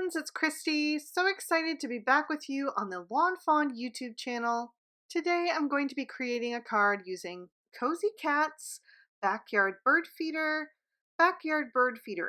friends, it's Christy. So excited to be back with you on the Lawnfawn YouTube channel. Today I'm going to be creating a card using Cozy Cats, Backyard Bird Feeder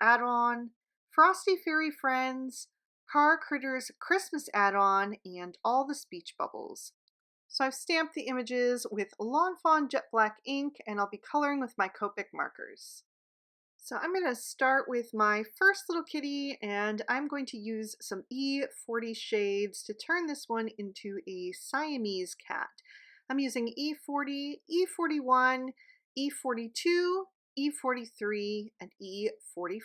add-on, Frosty Fairy Friends, Car Critters Christmas add-on, and all the speech bubbles. So I've stamped the images with Lawnfawn jet black ink, and I'll be coloring with my Copic markers. So I'm going to start with my first little kitty, and I'm going to use some E40 shades to turn this one into a Siamese cat. I'm using E40, E41, E42, E43, and E44.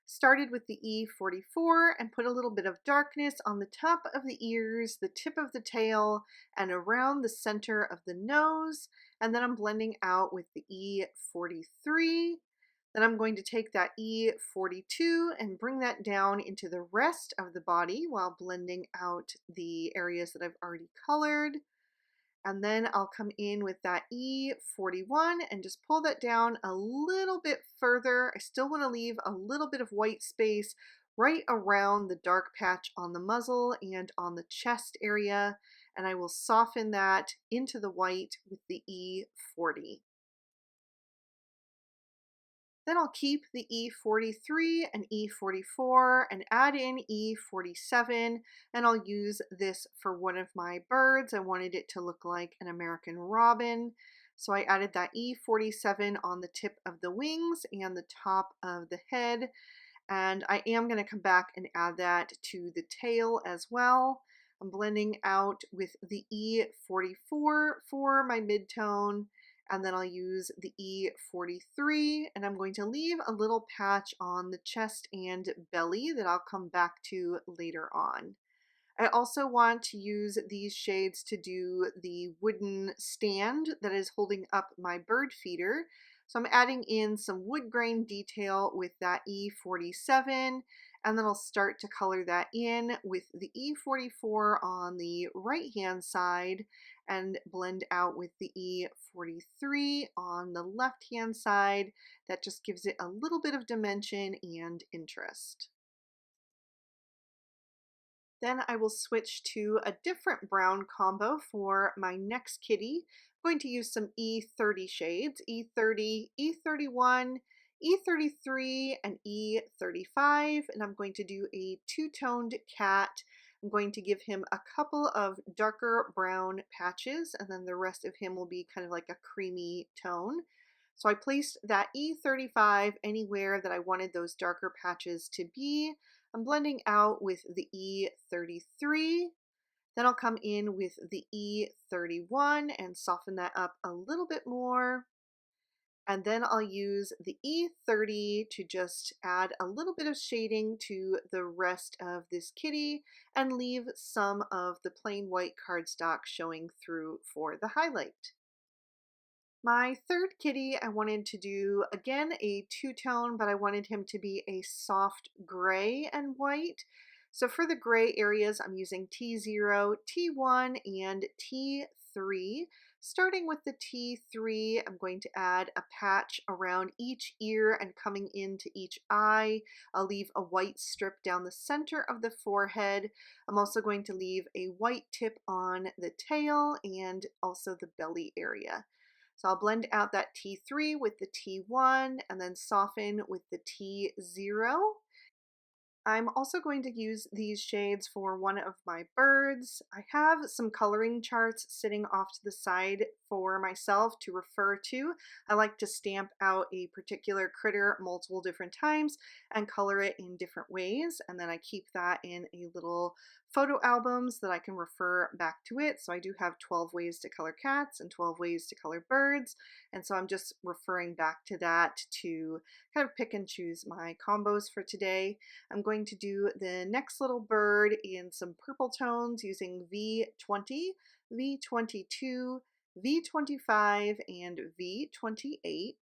Started with the E44 and put a little bit of darkness on the top of the ears, the tip of the tail, and around the center of the nose. And then I'm blending out with the E43. Then I'm going to take that E42 and bring that down into the rest of the body while blending out the areas that I've already colored. And then I'll come in with that E41 and just pull that down a little bit further. I still want to leave a little bit of white space right around the dark patch on the muzzle and on the chest area. And I will soften that into the white with the E40. Then I'll keep the E43 and E44 and add in E47, and I'll use this for one of my birds. I wanted it to look like an American robin, so I added that E47 on the tip of the wings and the top of the head, and I am going to come back and add that to the tail as well. I'm blending out with the E44 for my midtone, and then I'll use the E43, and I'm going to leave a little patch on the chest and belly that I'll come back to later on. I also want to use these shades to do the wooden stand that is holding up my bird feeder. So I'm adding in some wood grain detail with that E47, and then I'll start to color that in with the E44 on the right hand side and blend out with the E43 on the left hand side. That just gives it a little bit of dimension and interest. Then I will switch to a different brown combo for my next kitty. I'm going to use some E30 shades, E30, E31, E33, and E35, and I'm going to do a two-toned cat. I'm going to give him a couple of darker brown patches, and then the rest of him will be kind of like a creamy tone. So I placed that E35 anywhere that I wanted those darker patches to be. I'm blending out with the E33, then I'll come in with the E31 and soften that up a little bit more. And then I'll use the E30 to just add a little bit of shading to the rest of this kitty and leave some of the plain white cardstock showing through for the highlight. My third kitty, I wanted to do, again, a two-tone, but I wanted him to be a soft gray and white. So for the gray areas, I'm using T0, T1, and T3. Starting with the T3, I'm going to add a patch around each ear and coming into each eye. I'll leave a white strip down the center of the forehead. I'm also going to leave a white tip on the tail and also the belly area. So I'll blend out that T3 with the T1 and then soften with the T0. I'm also going to use these shades for one of my birds. I have some coloring charts sitting off to the side for myself to refer to. I like to stamp out a particular critter multiple different times and color it in different ways, and then I keep that in a little photo albums that I can refer back to it. So I do have 12 ways to color cats and 12 ways to color birds, and so I'm just referring back to that to kind of pick and choose my combos for today. I'm going to do the next little bird in some purple tones using V20, V22, V25, and V28.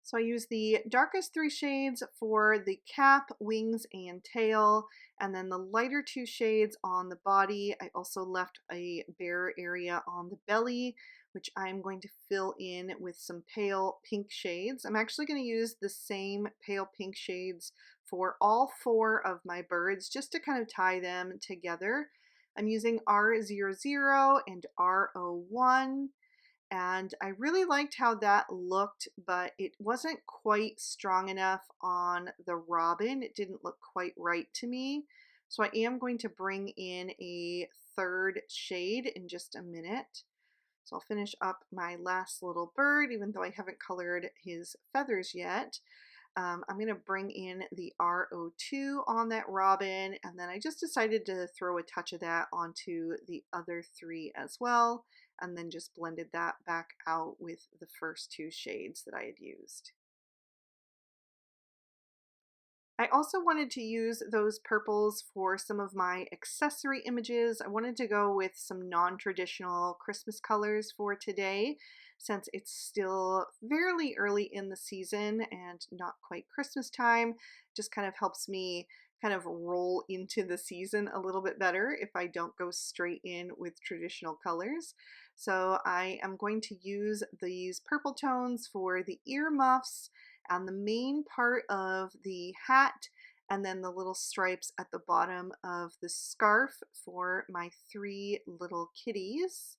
So I use the darkest three shades for the cap, wings, and tail, and then the lighter two shades on the body. I also left a bare area on the belly which I'm going to fill in with some pale pink shades. I'm actually going to use the same pale pink shades for all 4 of my birds just to kind of tie them together. I'm using R00 and R01. And I really liked how that looked, but it wasn't quite strong enough on the robin. It didn't look quite right to me. So I am going to bring in a 3rd shade in just a minute. So I'll finish up my last little bird, even though I haven't colored his feathers yet. I'm going to bring in the R02 on that robin, and then I just decided to throw a touch of that onto the other 3 as well, and then just blended that back out with the first 2 shades that I had used. I also wanted to use those purples for some of my accessory images. I wanted to go with some non-traditional Christmas colors for today, since it's still fairly early in the season and not quite Christmas time. Just kind of helps me kind of roll into the season a little bit better if I don't go straight in with traditional colors. So I am going to use these purple tones for the ear muffs and the main part of the hat, and then the little stripes at the bottom of the scarf for my 3 little kitties.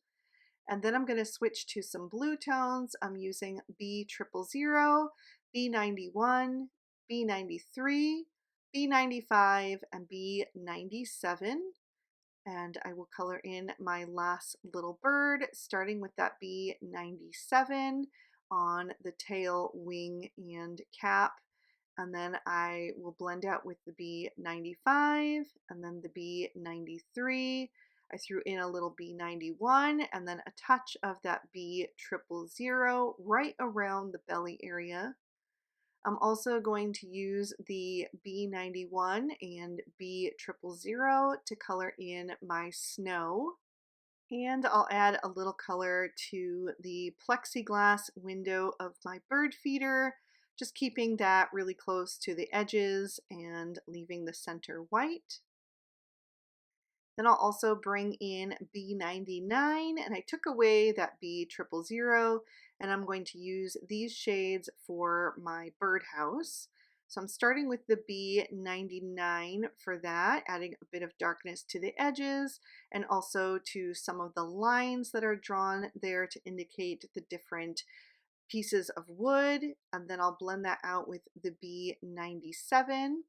And then I'm going to switch to some blue tones. I'm using B000, B91, B93, B95, and B97. And I will color in my last little bird, starting with that B97 on the tail, wing, and cap. And then I will blend out with the B95 and then the B93. I threw in a little B91 and then a touch of that B000 right around the belly area. I'm also going to use the B91 and B000 to color in my snow. And I'll add a little color to the plexiglass window of my bird feeder, just keeping that really close to the edges and leaving the center white. Then I'll also bring in B99, and I took away that B000, and I'm going to use these shades for my birdhouse. So I'm starting with the B99 for that, adding a bit of darkness to the edges and also to some of the lines that are drawn there to indicate the different pieces of wood. And then I'll blend that out with the B97.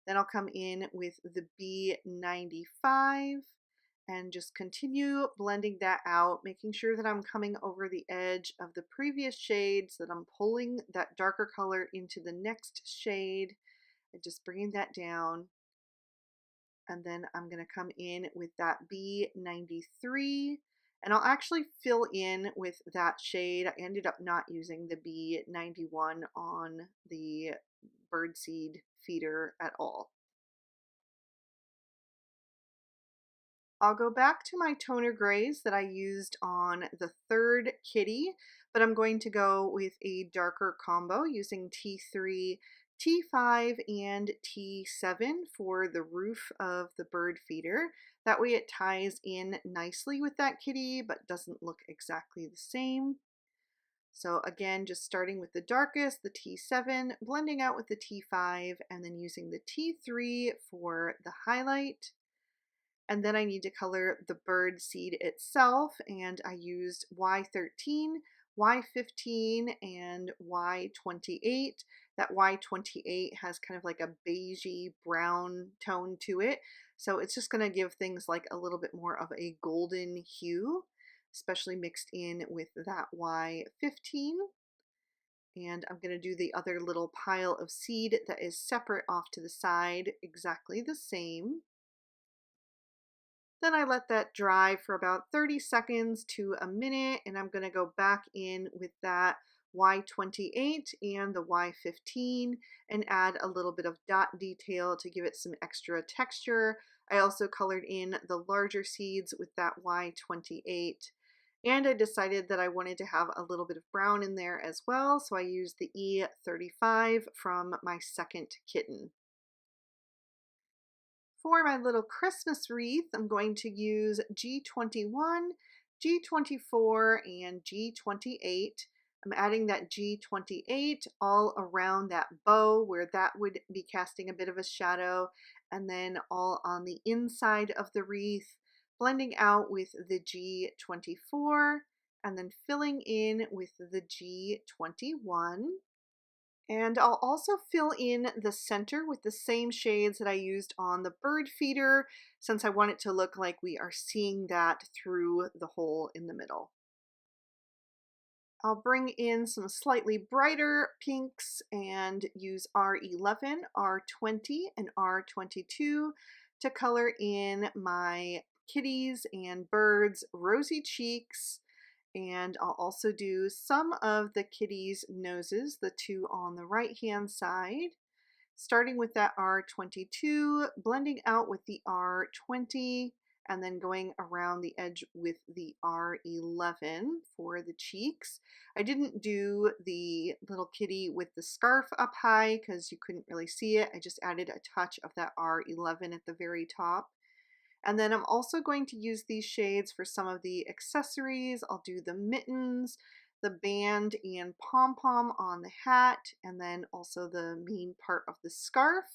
Then I'll come in with the B95 and just continue blending that out, making sure that I'm coming over the edge of the previous shade so that I'm pulling that darker color into the next shade and just bringing that down. And then I'm going to come in with that B93, and I'll actually fill in with that shade. I ended up not using the B91 on the birdseed feeder at all. I'll go back to my toner grays that I used on the 3rd kitty, but I'm going to go with a darker combo using T3, T5, and T7 for the roof of the bird feeder. That way it ties in nicely with that kitty, but doesn't look exactly the same. So again, just starting with the darkest, the T7, blending out with the T5, and then using the T3 for the highlight. And then I need to color the bird seed itself, and I used Y13, Y15, and Y28. That Y28 has kind of like a beigey brown tone to it, so it's just going to give things like a little bit more of a golden hue, especially mixed in with that Y15. And I'm going to do the other little pile of seed that is separate off to the side exactly the same. Then I let that dry for about 30 seconds to a minute, and I'm going to go back in with that Y28 and the Y15 and add a little bit of dot detail to give it some extra texture. I also colored in the larger seeds with that Y28, and I decided that I wanted to have a little bit of brown in there as well, so I used the E35 from my 2nd kitten. For my little Christmas wreath, I'm going to use G21, G24 and G28. I'm adding that G28 all around that bow where that would be casting a bit of a shadow, and then all on the inside of the wreath, blending out with the G24 and then filling in with the G21. And I'll also fill in the center with the same shades that I used on the bird feeder, since I want it to look like we are seeing that through the hole in the middle. I'll bring in some slightly brighter pinks and use R11, R20, and R22 to color in my kitties and birds' rosy cheeks. And I'll also do some of the kitties' noses, the two on the right hand side, starting with that R22, blending out with the R20, and then going around the edge with the R11 for the cheeks. I didn't do the little kitty with the scarf up high because you couldn't really see it. I just added a touch of that R11 at the very top. And then I'm also going to use these shades for some of the accessories. I'll do the mittens, the band and pom-pom on the hat, and then also the main part of the scarf,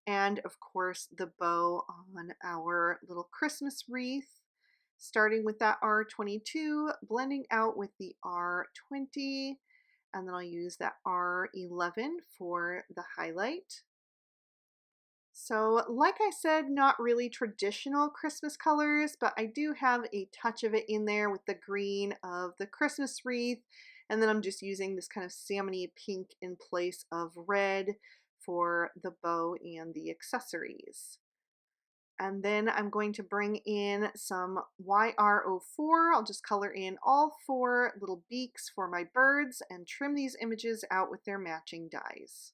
and of course the bow on our little Christmas wreath. Starting with that R22, blending out with the R20, and then I'll use that R11 for the highlight. So like I said, not really traditional Christmas colors, but I do have a touch of it in there with the green of the Christmas wreath. And then I'm just using this kind of salmony pink in place of red for the bow and the accessories. And then I'm going to bring in some YR04. I'll just color in all 4 little beaks for my birds and trim these images out with their matching dies.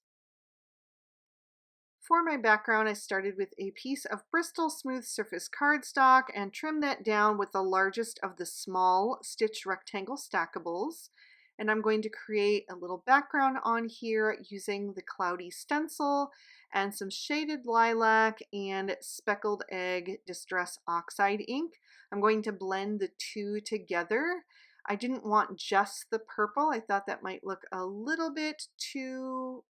For my background, I started with a piece of Bristol smooth surface cardstock and trimmed that down with the largest of the small stitch rectangle stackables. And I'm going to create a little background on here using the cloudy stencil and some shaded lilac and speckled egg distress oxide ink. I'm going to blend the two together. I didn't want just the purple. I thought that might look a little bit too,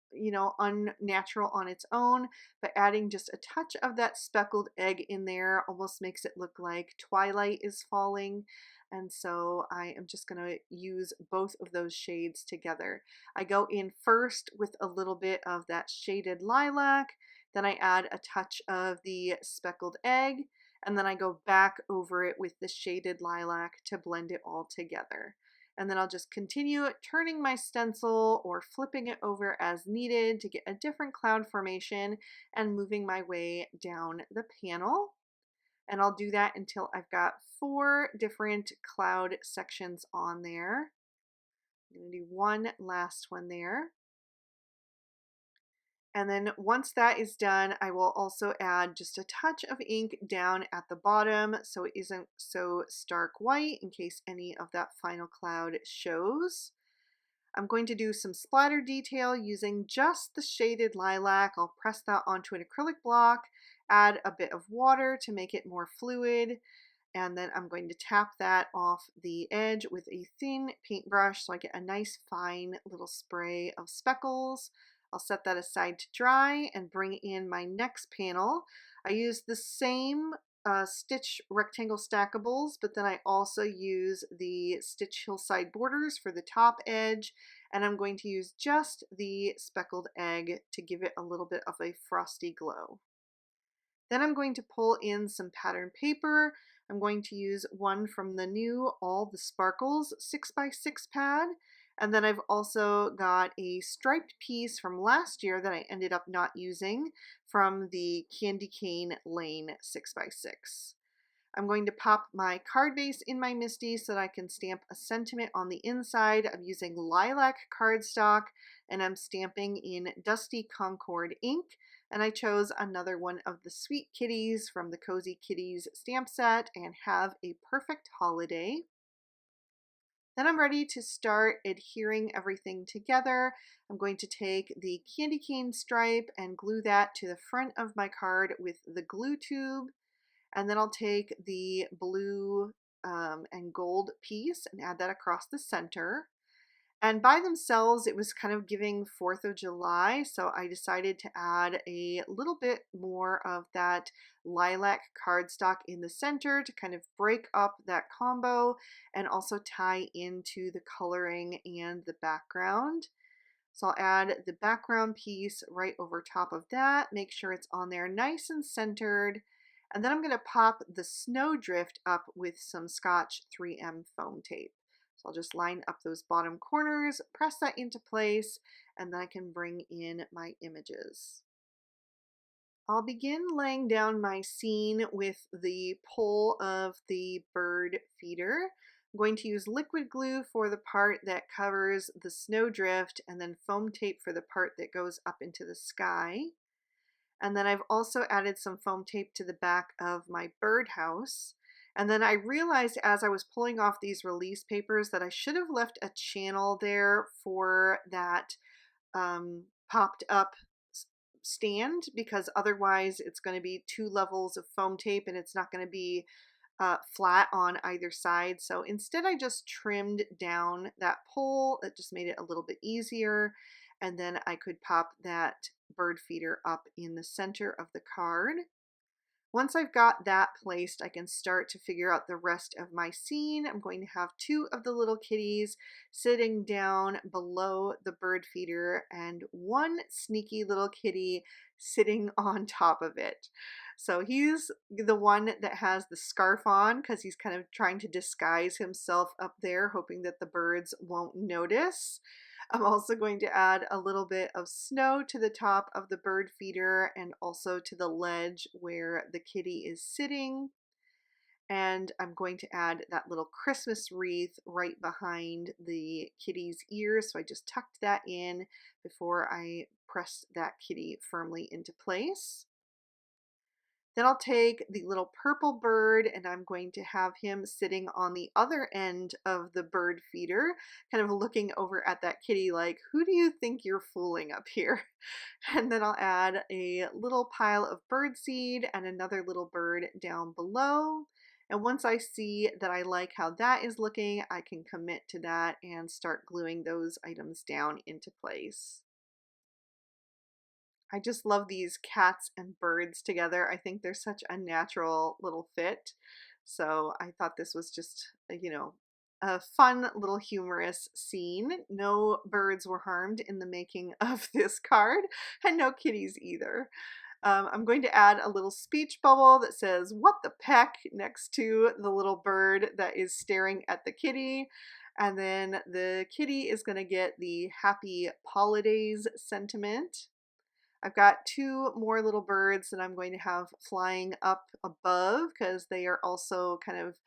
unnatural on its own, but adding just a touch of that speckled egg in there almost makes it look like twilight is falling. And so I am just going to use both of those shades together. I go in first with a little bit of that shaded lilac, then I add a touch of the speckled egg, and then I go back over it with the shaded lilac to blend it all together. And then I'll just continue turning my stencil or flipping it over as needed to get a different cloud formation and moving my way down the panel. And I'll do that until I've got 4 different cloud sections on there. I'm going to do one last one there. And then once that is done, I will also add just a touch of ink down at the bottom so it isn't so stark white in case any of that final cloud shows. I'm going to do some splatter detail using just the shaded lilac. I'll press that onto an acrylic block, add a bit of water to make it more fluid, and then I'm going to tap that off the edge with a thin paintbrush so I get a nice fine little spray of speckles. I'll set that aside to dry and bring in my next panel. I use the same stitch rectangle stackables, but then I also use the stitch hillside borders for the top edge, and I'm going to use just the speckled egg to give it a little bit of a frosty glow. Then I'm going to pull in some pattern paper. I'm going to use one from the new All the Sparkles 6x6 pad. And then I've also got a striped piece from last year that I ended up not using from the Candy Cane Lane 6x6. I'm going to pop my card base in my MISTI so that I can stamp a sentiment on the inside. I'm using lilac cardstock and I'm stamping in Dusty Concord ink. And I chose another one of the Sweet Kitties from the Cozy Kitties stamp set and Have a Perfect Holiday. Then I'm ready to start adhering everything together. I'm going to take the candy cane stripe and glue that to the front of my card with the glue tube. And then I'll take the blue and gold piece and add that across the center. And by themselves, it was kind of giving 4th of July, so I decided to add a little bit more of that lilac cardstock in the center to kind of break up that combo and also tie into the coloring and the background. So I'll add the background piece right over top of that, make sure it's on there nice and centered, and then I'm going to pop the snowdrift up with some Scotch 3M foam tape. So I'll just line up those bottom corners, press that into place, and then I can bring in my images. I'll begin laying down my scene with the pole of the bird feeder. I'm going to use liquid glue for the part that covers the snowdrift and then foam tape for the part that goes up into the sky. And then I've also added some foam tape to the back of my birdhouse. And then I realized as I was pulling off these release papers that I should have left a channel there for that popped up stand, because otherwise it's going to be 2 levels of foam tape and it's not going to be flat on either side. So instead I just trimmed down that pole. It just made it a little bit easier, and then I could pop that bird feeder up in the center of the card. Once I've got that placed, I can start to figure out the rest of my scene. I'm going to have 2 of the little kitties sitting down below the bird feeder and 1 sneaky little kitty sitting on top of it. So he's the one that has the scarf on because he's kind of trying to disguise himself up there, hoping that the birds won't notice. I'm also going to add a little bit of snow to the top of the bird feeder and also to the ledge where the kitty is sitting. And I'm going to add that little Christmas wreath right behind the kitty's ears. So I just tucked that in before I pressed that kitty firmly into place. Then I'll take the little purple bird and I'm going to have him sitting on the other end of the bird feeder, kind of looking over at that kitty like, who do you think you're fooling up here? And then I'll add a little pile of birdseed and another little bird down below. And once I see that I like how that is looking, I can commit to that and start gluing those items down into place. I just love these cats and birds together. I think they're such a natural little fit. So I thought this was just, a fun little humorous scene. No birds were harmed in the making of this card, and no kitties either. I'm going to add a little speech bubble that says, "What the peck," next to the little bird that is staring at the kitty. And then the kitty is going to get the happy holidays sentiment. I've got 2 more little birds that I'm going to have flying up above because they are also kind of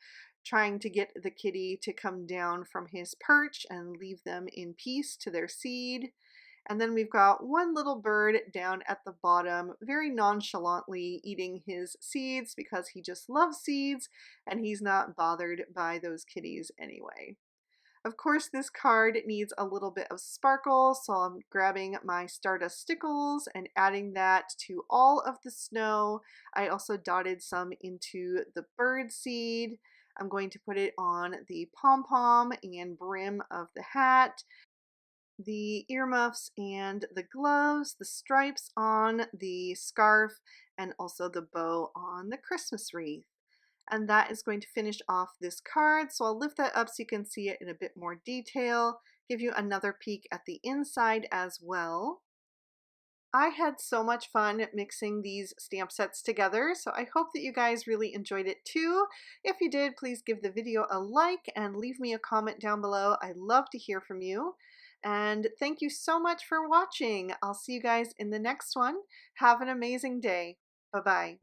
trying to get the kitty to come down from his perch and leave them in peace to their seed. And then we've got 1 little bird down at the bottom, very nonchalantly eating his seeds because he just loves seeds and he's not bothered by those kitties anyway. Of course, this card needs a little bit of sparkle, so I'm grabbing my Stardust Stickles and adding that to all of the snow. I also dotted some into the bird seed. I'm going to put it on the pom-pom and brim of the hat, the earmuffs and the gloves, the stripes on the scarf, and also the bow on the Christmas wreath. And that is going to finish off this card. So I'll lift that up so you can see it in a bit more detail, give you another peek at the inside as well. I had so much fun mixing these stamp sets together, so I hope that you guys really enjoyed it too. If you did, please give the video a like and leave me a comment down below. I love to hear from you. And thank you so much for watching. I'll see you guys in the next one. Have an amazing day. Bye-bye.